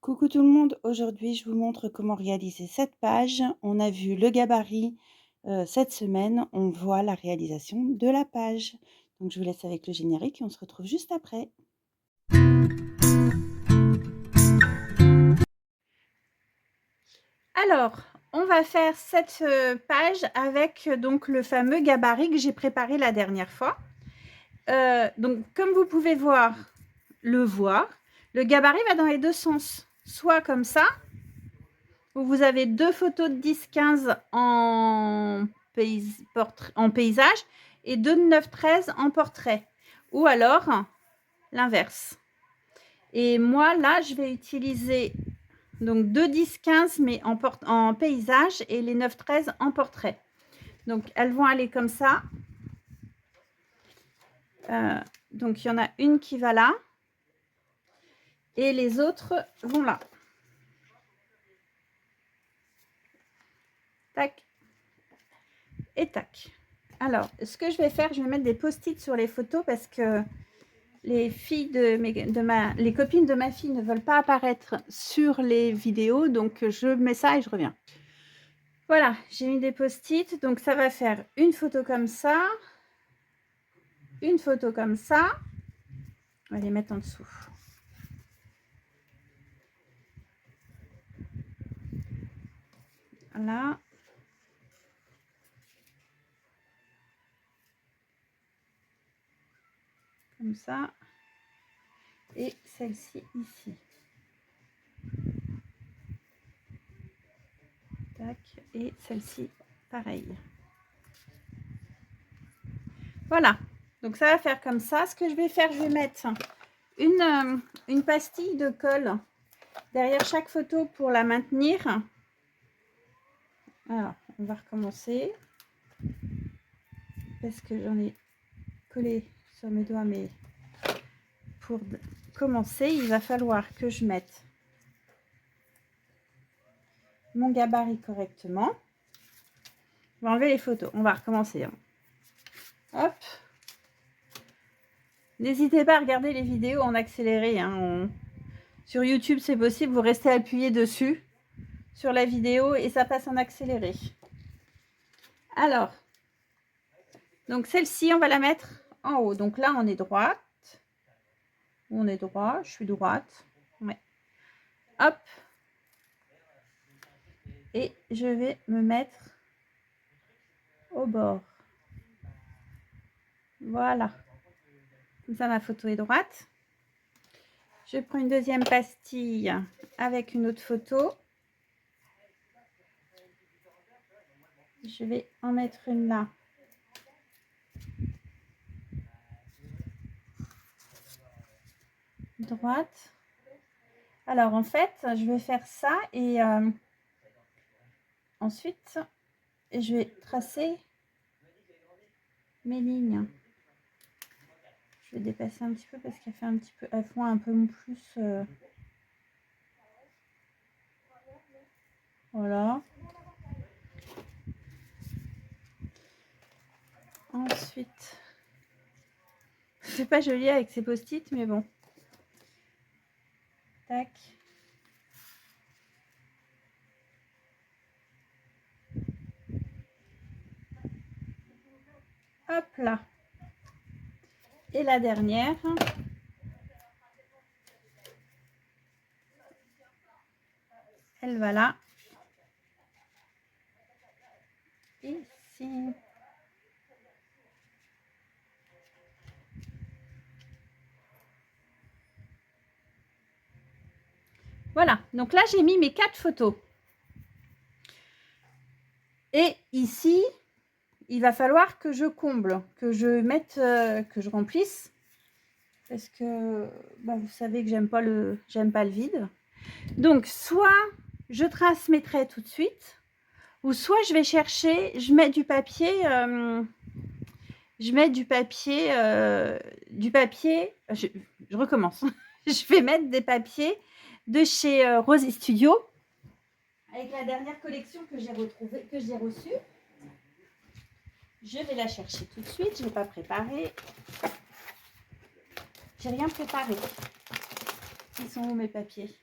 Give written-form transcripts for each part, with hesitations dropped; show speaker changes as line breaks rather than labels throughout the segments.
Coucou tout le monde, aujourd'hui je vous montre comment réaliser cette page. On a vu le gabarit cette semaine, on voit la réalisation de la page. Donc je vous laisse avec le générique et on se retrouve juste après. Alors, on va faire cette page avec donc le fameux gabarit que j'ai préparé la dernière fois. Donc comme vous pouvez voir, le gabarit va dans les deux sens, soit comme ça, où vous avez deux photos de 10-15 en paysage et deux de 9-13 en portrait, ou alors l'inverse. Et moi là je vais utiliser donc deux 10-15 mais en paysage et les 9-13 en portrait. Donc elles vont aller comme ça. Donc il y en a une qui va là et les autres vont là. Tac et tac. Alors, ce que je vais faire, je vais mettre des post-it sur les photos parce que les filles les copines de ma fille ne veulent pas apparaître sur les vidéos, donc je mets ça et je reviens. Voilà, j'ai mis des post-it, donc ça va faire une photo comme ça, une photo comme ça. On va les mettre en dessous. Voilà. Comme ça. Et celle-ci ici. Tac. Et celle-ci, pareil. Voilà. Donc ça va faire comme ça. Ce que je vais faire, je vais mettre une pastille de colle derrière chaque photo pour la maintenir. Alors, on va recommencer. Parce que j'en ai collé sur mes doigts, mais pour commencer, il va falloir que je mette mon gabarit correctement. On va enlever les photos. On va recommencer. Hop. N'hésitez pas à regarder les vidéos en accéléré. Sur YouTube, c'est possible. Vous restez appuyé dessus sur la vidéo et ça passe en accéléré. Alors, donc celle-ci, on va la mettre en haut. Donc là, on est droite. On est droit. Je suis droite. Ouais. Hop. Et je vais me mettre au bord. Voilà. Comme ça, ma photo est droite. Je prends une deuxième pastille avec une autre photo. Je vais en mettre une là. Droite. Alors, en fait, je vais faire ça et ensuite, je vais tracer mes lignes. Je vais dépasser un petit peu parce qu'elle fait un petit peu, elles font un peu plus. Voilà. Ensuite, c'est pas joli avec ces post-it, mais bon. Tac. Hop là. Et la dernière. Elle va là. Ici. Voilà. Donc là, j'ai mis mes 4 photos. Et ici, il va falloir que je comble, que je mette, que je remplisse. Parce que vous savez que j'aime pas le vide. Donc, soit je trace mes traits tout de suite, ou soit je vais chercher, je mets du papier, je recommence. Je vais mettre des papiers de chez Rosy Studio, avec la dernière collection que j'ai reçue. Je vais la chercher tout de suite, je n'ai pas préparé. J'ai rien préparé. Ils sont où mes papiers?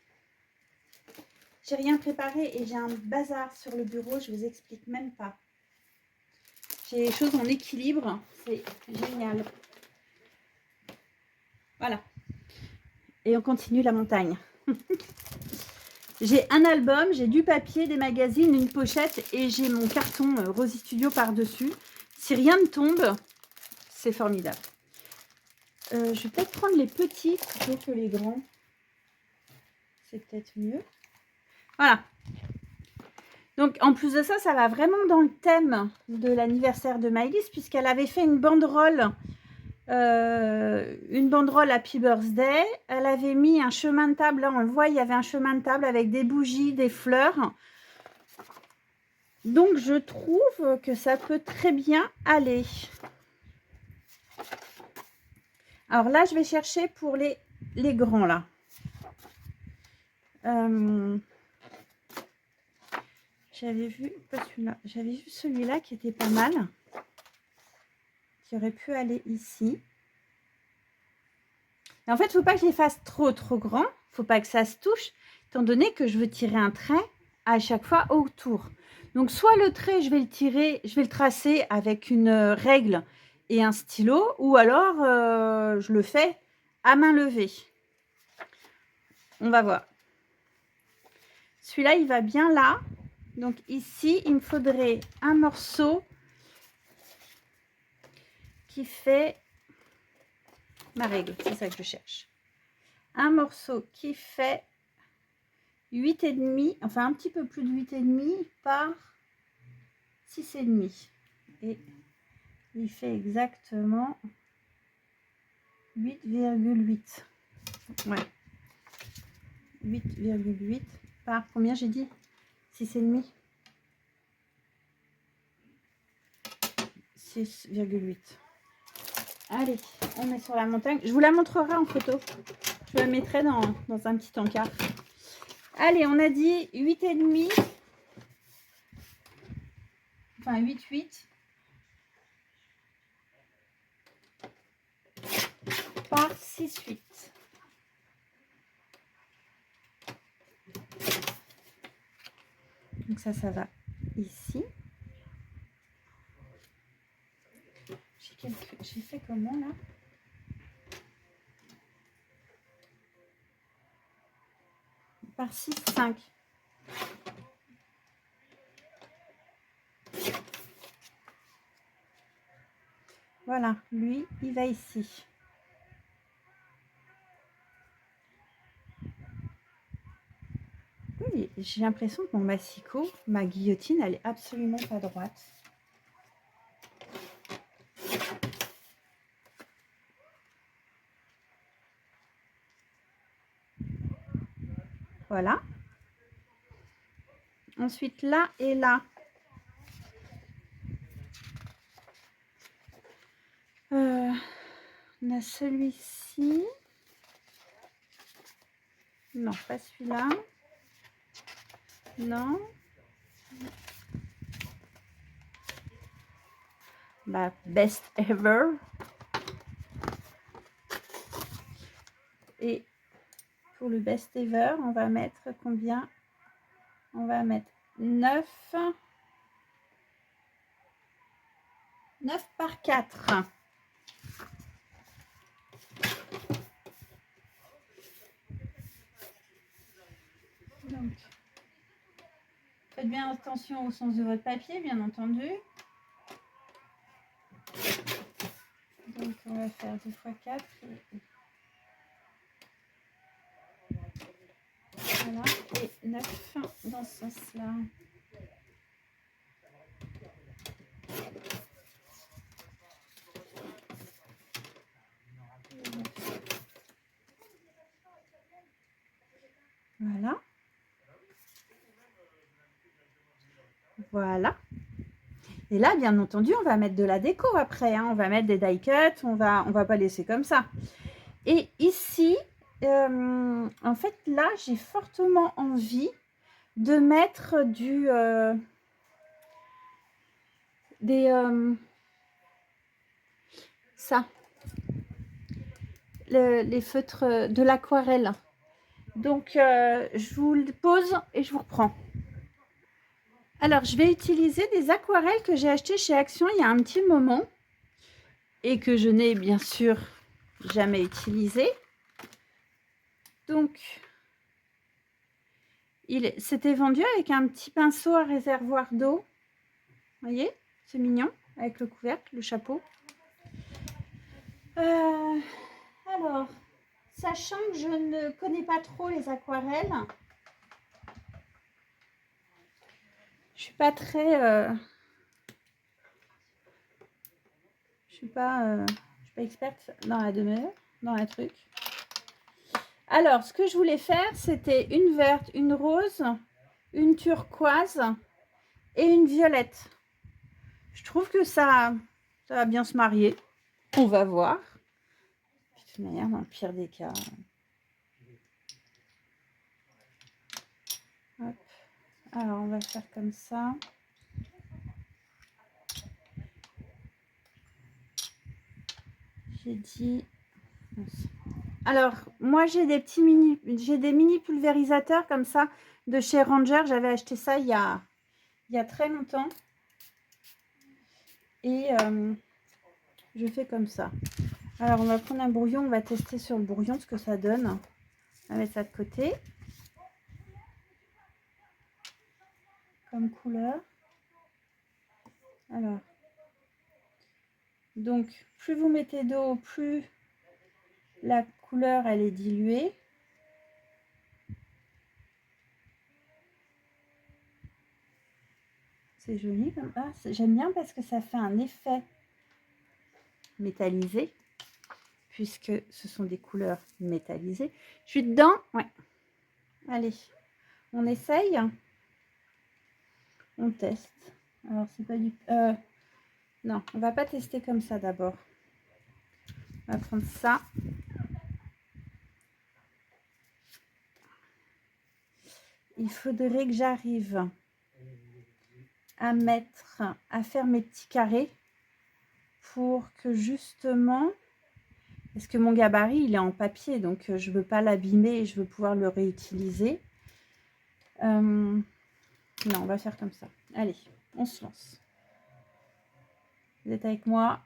J'ai rien préparé et j'ai un bazar sur le bureau, je vous explique même pas. J'ai les choses en équilibre, c'est génial. Voilà. Et on continue la montagne. J'ai un album, j'ai du papier, des magazines, une pochette et j'ai mon carton Rosy Studio par-dessus. Si rien ne tombe, c'est formidable. Je vais peut-être prendre les petits plutôt que les grands. C'est peut-être mieux. Voilà. Donc, en plus de ça, ça va vraiment dans le thème de l'anniversaire de Maëlys, puisqu'elle avait fait une banderole Happy Birthday. Elle avait mis un chemin de table. Là, on le voit, il y avait un chemin de table avec des bougies, des fleurs. Donc, je trouve que ça peut très bien aller. Alors là, je vais chercher pour les grands, là. J'avais vu, pas celui-là, j'avais vu celui-là qui était pas mal, qui aurait pu aller ici. Et en fait, il ne faut pas que je les fasse trop grands, il ne faut pas que ça se touche, étant donné que je veux tirer un trait à chaque fois autour. Donc, soit le trait, je vais le tirer, je vais le tracer avec une règle et un stylo, ou alors je le fais à main levée. On va voir. Celui-là, il va bien là. Donc ici, il me faudrait un morceau qui fait ma règle, c'est ça que je cherche. Un morceau qui fait 8,5, enfin un petit peu plus de 8,5 par 6,5. Et il fait exactement 8,8. Ouais. 8,8 par combien j'ai dit? 6,5. 6,8. Allez, on est sur la montagne. Je vous la montrerai en photo. Je la mettrai dans un petit encart. Allez, on a dit 8,5. Enfin, 8,8 par 6,8. Donc ça va ici. J'ai fait comment là? Par 6,5. Voilà, lui, il va ici. Oui, j'ai l'impression que mon massicot, ma guillotine, elle est absolument pas droite. Voilà. Ensuite, là et là. On a celui-ci. Non, pas celui-là. Non. Bah, best ever. Et pour le best ever, on va mettre combien? On va mettre 9. 9 par 4. Donc, faites bien attention au sens de votre papier, bien entendu. Donc, on va faire 2 fois 4. Voilà, et 9 dans ce sens-là. Voilà. Voilà. Et là, bien entendu, on va mettre de la déco après. Hein. On va mettre des die cuts. On va pas laisser comme ça. Et ici, en fait, là, j'ai fortement envie de mettre ça. Les feutres de l'aquarelle. Donc, je vous le pose et je vous reprends. Alors, je vais utiliser des aquarelles que j'ai achetées chez Action il y a un petit moment et que je n'ai bien sûr jamais utilisées. Donc, c'était vendu avec un petit pinceau à réservoir d'eau. Vous voyez, c'est mignon, avec le couvercle, le chapeau. Alors, sachant que je ne connais pas trop les aquarelles, je suis pas très... je suis pas experte dans la demeure, dans la truc. Alors, ce que je voulais faire, c'était une verte, une rose, une turquoise et une violette. Je trouve que ça va bien se marier. On va voir. De toute manière, dans le pire des cas. Hop. Alors, on va faire comme ça. J'ai dit... Alors, moi, j'ai des mini pulvérisateurs comme ça de chez Ranger. J'avais acheté ça il y a très longtemps. Et je fais comme ça. Alors, on va prendre un brouillon. On va tester sur le brouillon ce que ça donne. On va mettre ça de côté. Comme couleur. Alors. Donc, plus vous mettez d'eau, plus la couleur, elle est diluée. C'est joli comme ça. J'aime bien parce que ça fait un effet métallisé, puisque ce sont des couleurs métallisées. Je suis dedans. Ouais. Allez, on essaye. On teste. Alors, c'est pas du... non, on va pas tester comme ça d'abord. On va prendre ça. Il faudrait que j'arrive à faire mes petits carrés pour que justement, parce que mon gabarit il est en papier, donc je veux pas l'abîmer et je veux pouvoir le réutiliser. Non, on va faire comme ça. Allez, on se lance. Vous êtes avec moi,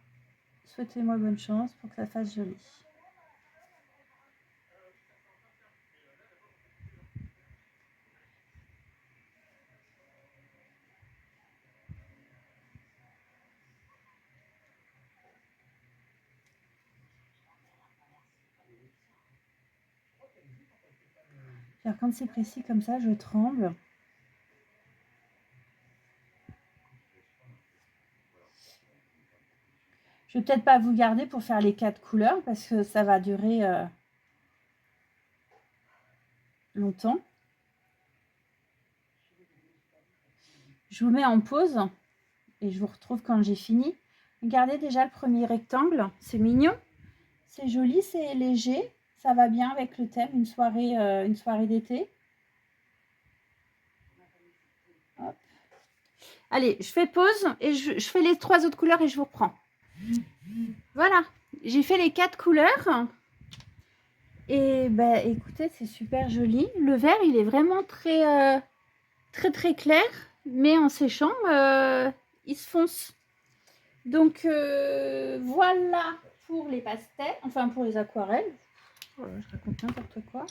souhaitez-moi bonne chance pour que ça fasse joli. Alors, quand c'est précis comme ça, je tremble. Je vais peut-être pas vous garder pour faire les 4 couleurs parce que ça va durer longtemps. Je vous mets en pause et je vous retrouve quand j'ai fini. Regardez déjà le premier rectangle, c'est mignon, c'est joli, c'est léger, ça va bien avec le thème, une soirée d'été. Allez, je fais pause et je fais les 3 autres couleurs et je vous reprends. Voilà, j'ai fait les 4 couleurs. Et ben, écoutez, c'est super joli. Le vert, il est vraiment très clair, mais en séchant, il se fonce. Donc, voilà pour les pastels, enfin pour les aquarelles. Voilà, je raconte n'importe quoi.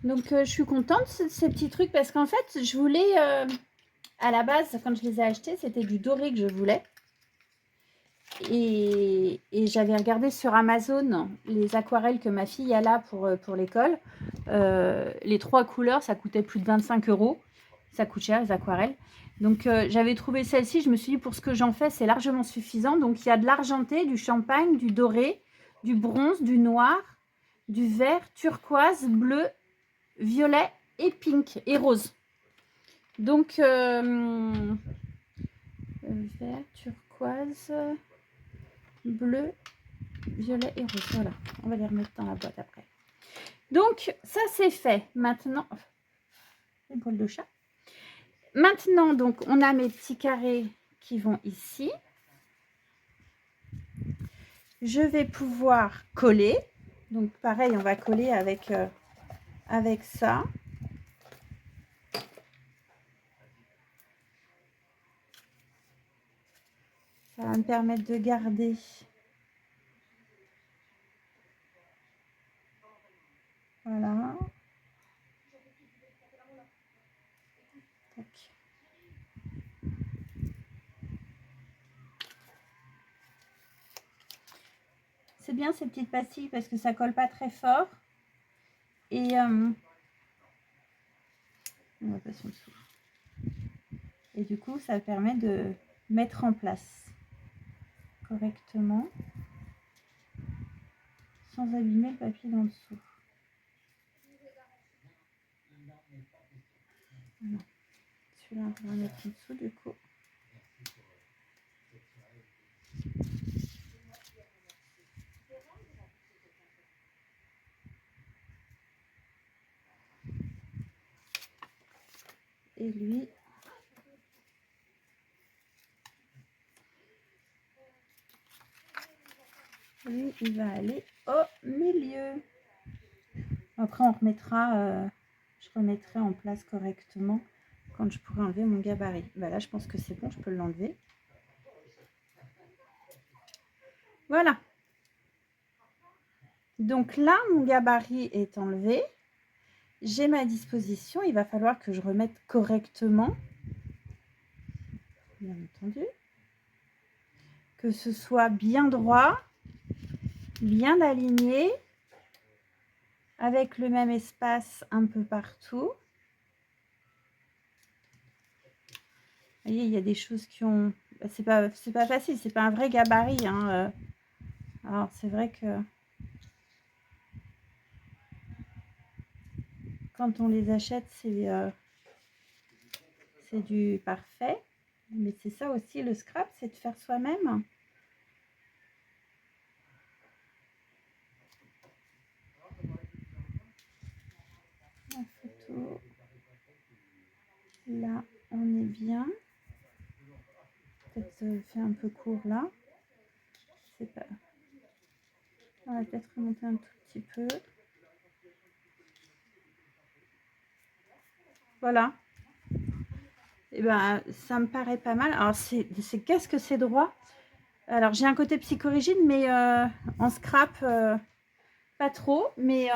Donc, je suis contente de ces petits trucs parce qu'en fait, je voulais, à la base, quand je les ai achetés, c'était du doré que je voulais. Et j'avais regardé sur Amazon les aquarelles que ma fille a là pour l'école. Les 3 couleurs, ça coûtait plus de 25 €. Ça coûte cher, les aquarelles. Donc, j'avais trouvé celle-ci. Je me suis dit, pour ce que j'en fais, c'est largement suffisant. Donc, il y a de l'argenté, du champagne, du doré, du bronze, du noir, du vert, turquoise, bleu, violet et pink et rose. Donc, vert, turquoise, bleu, violet et rose. Voilà, on va les remettre dans la boîte après. Donc, ça c'est fait. Maintenant, les boules de chat. Maintenant, donc, on a mes petits carrés qui vont ici. Je vais pouvoir coller. Donc pareil, on va coller avec, avec ça. Ça va me permettre de garder voilà. Tac. C'est bien ces petites pastilles parce que ça colle pas très fort. Et on va passer en dessous. Et du coup, ça permet de mettre en place correctement sans abîmer le papier d'en dessous. Voilà. Celui-là, on va mettre en dessous du coup. Et lui, il va aller au milieu. Après, on remettra, je remettrai en place correctement quand je pourrai enlever mon gabarit. Bah là, je pense que c'est bon, je peux l'enlever. Voilà. Donc là, mon gabarit est enlevé. J'ai ma disposition. Il va falloir que je remette correctement. Bien entendu. Que ce soit bien droit, bien aligné, avec le même espace un peu partout. Vous voyez, il y a des choses qui ont... C'est pas facile, c'est pas un vrai gabarit. Hein. Alors, c'est vrai que quand on les achète, c'est du parfait. Mais c'est ça aussi le scrap, c'est de faire soi-même. La photo. Là, on est bien. Peut-être fait un peu court là. C'est pas... On va peut-être remonter un tout petit peu. Voilà. Et ben, ça me paraît pas mal. Alors, c'est qu'est-ce que c'est droit? Alors, j'ai un côté psychorigide, mais en scrap, pas trop. Mais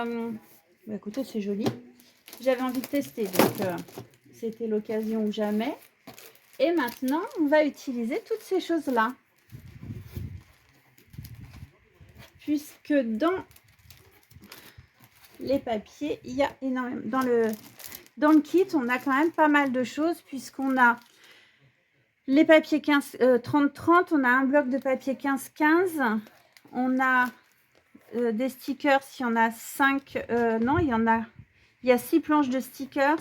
bah, écoutez, c'est joli. J'avais envie de tester, donc c'était l'occasion ou jamais. Et maintenant, on va utiliser toutes ces choses-là. Puisque dans les papiers, il y a énormément... Dans le kit, on a quand même pas mal de choses, puisqu'on a les papiers 30-30, on a un bloc de papier 15-15, on a des stickers, il y en a 5, non, il y a 6 planches de stickers,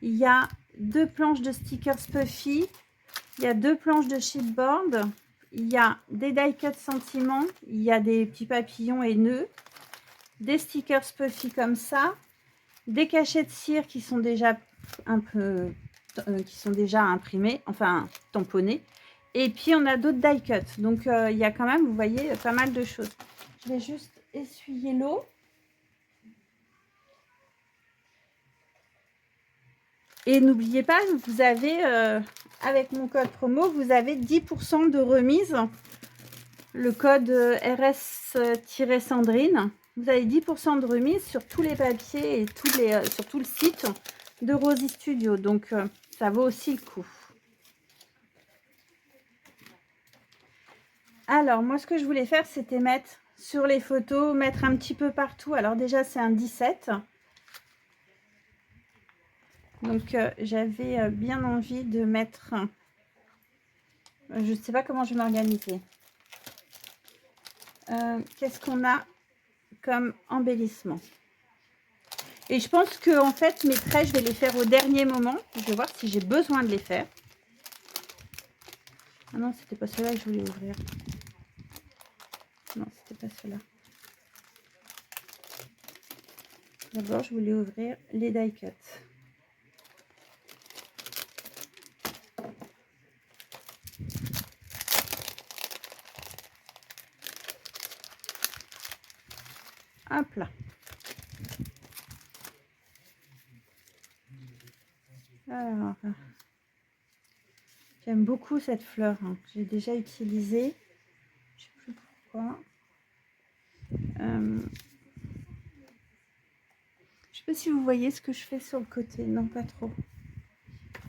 il y a 2 planches de stickers puffy, il y a 2 planches de chipboard, il y a des die cut sentiments, il y a des petits papillons et nœuds, des stickers puffy comme ça, des cachets de cire qui sont déjà un peu qui sont déjà imprimés, enfin tamponnés, et puis on a d'autres die cut, donc il y a quand même, vous voyez, pas mal de choses. Je vais juste essuyer l'eau. Et n'oubliez pas, vous avez avec mon code promo, vous avez 10% de remise. Le code RS-Sandrine, vous avez 10% de remise sur tous les papiers et sur tout le site de Rosy Studio. Donc, ça vaut aussi le coup. Alors, moi, ce que je voulais faire, c'était mettre sur les photos, mettre un petit peu partout. Alors, déjà, c'est un 17. Donc, j'avais bien envie de mettre... je ne sais pas comment je vais m'organiser. Qu'est-ce qu'on a comme embellissement? Et je pense que en fait mes traits, je vais les faire au dernier moment. Je vais voir si j'ai besoin de les faire. Ah non, c'était pas cela que je voulais ouvrir. Non, c'était pas cela. D'abord, je voulais ouvrir les die cut. Hop là. Alors, j'aime beaucoup cette fleur hein, que j'ai déjà utilisée. Je sais plus pourquoi. Je sais pas si vous voyez ce que je fais sur le côté. Non, pas trop.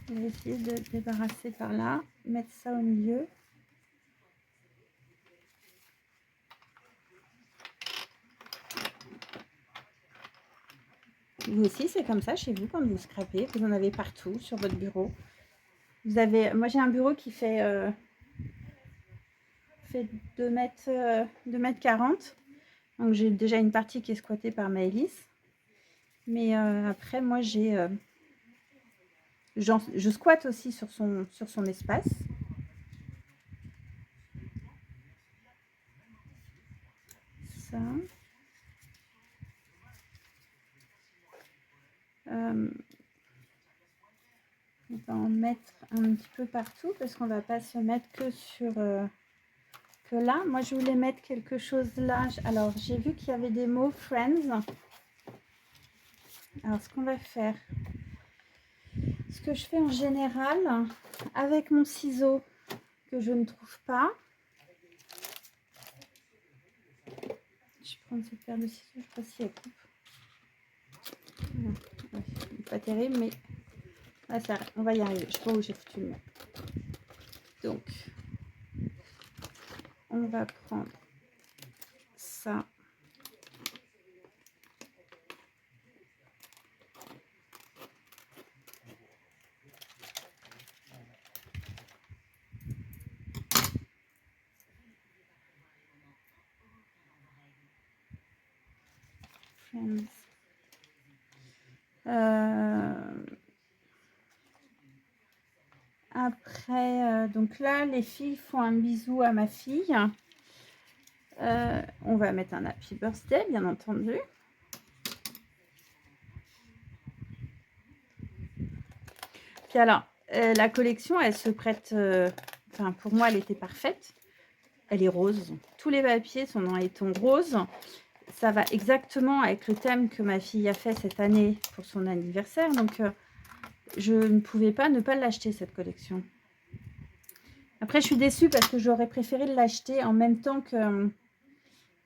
Je vais essayer de débarrasser par là. Mettre ça au milieu. Vous aussi, c'est comme ça chez vous quand vous scrapez. Vous en avez partout sur votre bureau. Vous avez, moi j'ai un bureau qui fait 2 mètres 40. Donc j'ai déjà une partie qui est squattée par Maëlys. Mais après, moi j'ai je squatte aussi sur son espace. Ça. On va en mettre un petit peu partout parce qu'on va pas se mettre que sur que là. Moi, je voulais mettre quelque chose là. Alors, j'ai vu qu'il y avait des mots Friends. Alors, ce qu'on va faire, ce que je fais en général avec mon ciseau que je ne trouve pas. Je prends cette paire de ciseaux, je ne sais pas si elle coupe. Ouais, pas terrible, mais là, ça, on va y arriver. Je sais pas où j'ai foutu le mot. Donc, on va prendre ça. Après, donc là, les filles font un bisou à ma fille. On va mettre un happy birthday, bien entendu. Puis alors, la collection, elle se prête... Enfin, pour moi, elle était parfaite. Elle est rose. Tous les papiers sont dans les tons roses. Ça va exactement avec le thème que ma fille a fait cette année pour son anniversaire. Donc, je ne pouvais pas ne pas l'acheter, cette collection. Après, je suis déçue parce que j'aurais préféré l'acheter en même temps que...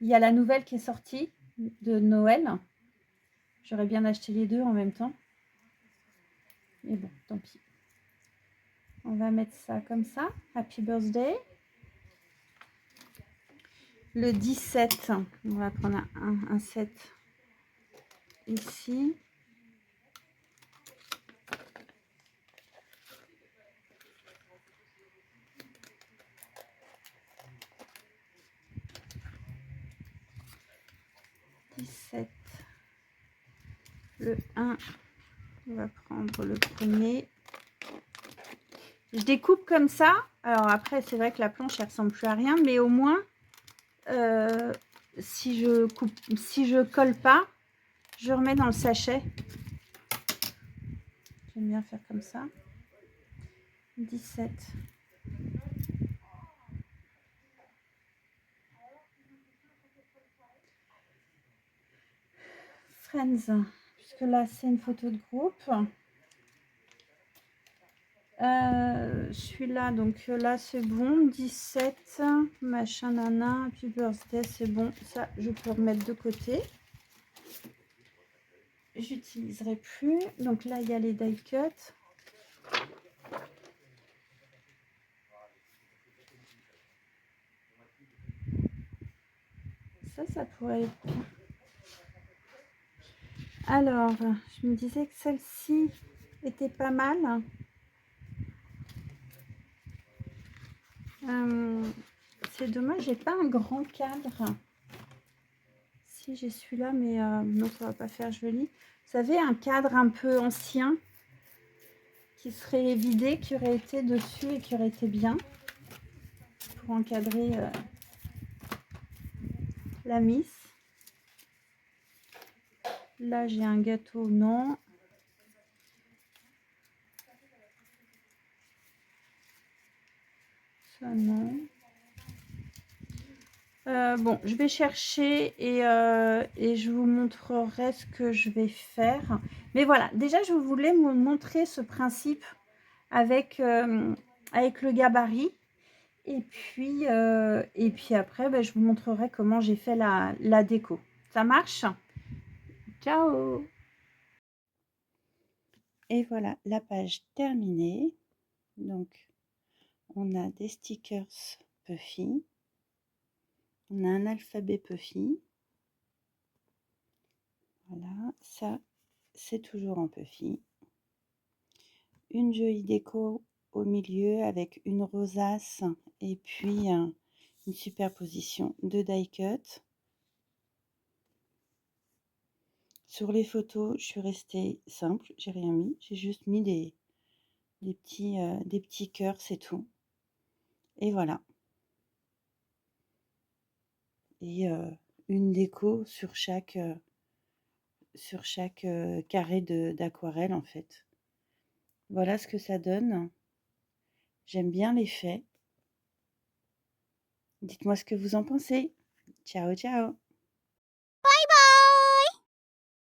il y a la nouvelle qui est sortie de Noël. J'aurais bien acheté les deux en même temps. Mais bon, tant pis. On va mettre ça comme ça. Happy birthday. Le 17, on va prendre un 7 ici. Le 1, on va prendre le premier. Je découpe comme ça. Alors après, c'est vrai que la planche, elle ressemble plus à rien, mais au moins, si je colle pas, je remets dans le sachet. J'aime bien faire comme ça. 17. Friends, puisque là, c'est une photo de groupe. Celui-là, donc là, c'est bon. 17, machin, nana, happy birthday, c'est bon. Ça, je peux remettre de côté. J'utiliserai plus. Donc là, il y a les die cuts. Ça pourrait être bien. Alors, je me disais que celle-ci était pas mal. C'est dommage, j'ai pas un grand cadre. Si j'ai celui-là, mais non, ça va pas faire joli. Vous savez, un cadre un peu ancien qui serait vidé, qui aurait été dessus et qui aurait été bien pour encadrer la miss. Là, j'ai un gâteau, non. Ça, non. Bon, je vais chercher et je vous montrerai ce que je vais faire. Mais voilà, déjà, je voulais vous montrer ce principe avec, avec le gabarit et puis après, bah, je vous montrerai comment j'ai fait la déco. Ça marche? Ciao! Et voilà, la page terminée. Donc, on a des stickers Puffy. On a un alphabet Puffy. Voilà, ça, c'est toujours en Puffy. Une jolie déco au milieu avec une rosace et puis une superposition de die cut. Sur les photos, je suis restée simple, j'ai rien mis, j'ai juste mis des petits cœurs, c'est tout. Et voilà. Et une déco sur chaque carré d'aquarelle en fait. Voilà ce que ça donne. J'aime bien l'effet. Dites-moi ce que vous en pensez. Ciao, ciao!